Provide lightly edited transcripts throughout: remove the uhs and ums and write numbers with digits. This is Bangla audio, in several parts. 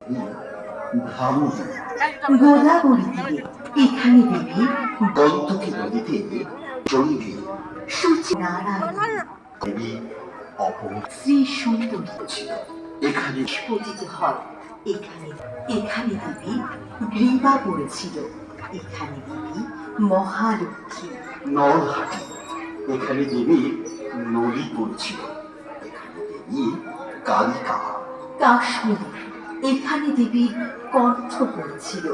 ভাবুন, গোদাবরী তীরে এখানে দেবী গন্তকী নদীতে চণ্ডী সূর্যনারায়ণ দেবী অপর শ্রী সুন্দরী ছিল। এখানে পতিত হয়। এখানে এখানে দেবী গ্রীবা পড়েছিল। এখানে দেবী মহালক্ষ্মী নরহাটি, এখানে দেবী নদী পড়েছিল। এখানে দেবী কালিকা, কাশ্মীরে এখানে দেবী কণ্ঠ পড়েছিল।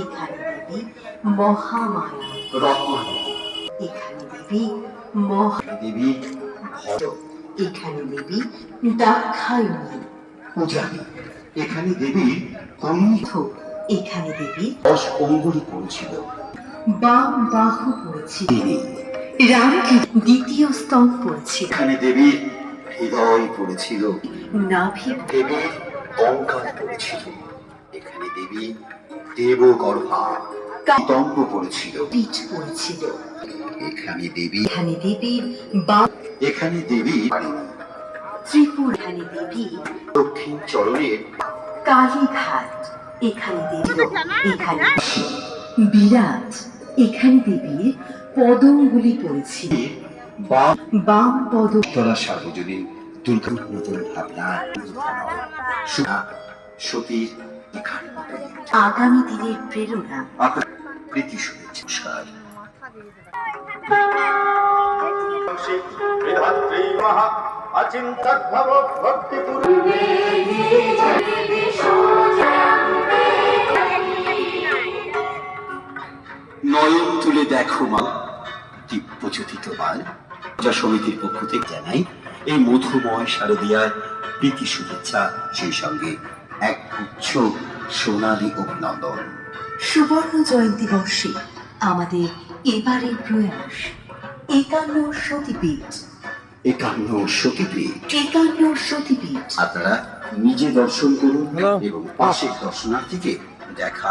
এখানে দেবী মহামায়া রত্নাবতী, এখানে দেবী মহা দেবী ভদ্র, এখানে দেবী দাক্ষায়ণী পূজারী, এখানে দেবী কন্যা এখানে দেবী 10 অঙ্গুলি পড়েছিল। বাম বাহু পড়েছিল। দেবী, রামকে দ্বিতীয় স্তব পড়েছিল। এখানে দেবীর হৃদয় পড়েছিল। নাভি দেবীর কঙ্কাল পড়েছিল। এখানে দেবী দেবগর্ভা তম্ব পড়েছিল। পিঠ পড়েছিল। এখানে দেবী, এখানে দেবীর বাম এখানে দেবী পারিণী, ত্রিপুর এখানে দেবী দক্ষিণ চরণের কালীঘাট এখানে দেবী এখানে বিরাট এখানে দেবীর পদঙ্গুলি পড়েছিল। বাম বাম পদ তলা সার্বজনীন দুর্গা নতুন ভাবনা সুধা সতীর এখানে আগামী দিনের প্রেরণা আপনার প্রীতি শুভেচ্ছা। বিধাত্রী মহা অচিন্তদ্ভব ভক্তিপুরী নয়ন তুলে দেখো মা দিব্যজ্যোতি তোমার। পূজা সমিতির পক্ষ থেকে জানাই এই মধুময় শারদীয়ার প্রীতি শুভেচ্ছা, সেই সঙ্গে এক গুচ্ছ সোনালী অভিনন্দন। সুবর্ণ জয়ন্তী বর্ষে আমাদের এবারের প্রয়াস 51 সতীপীঠ 51 সতীপীঠ 51 সতীপীঠ আপনারা নিজে দর্শন করুন এবং পাশের দর্শনার্থীকে দেখার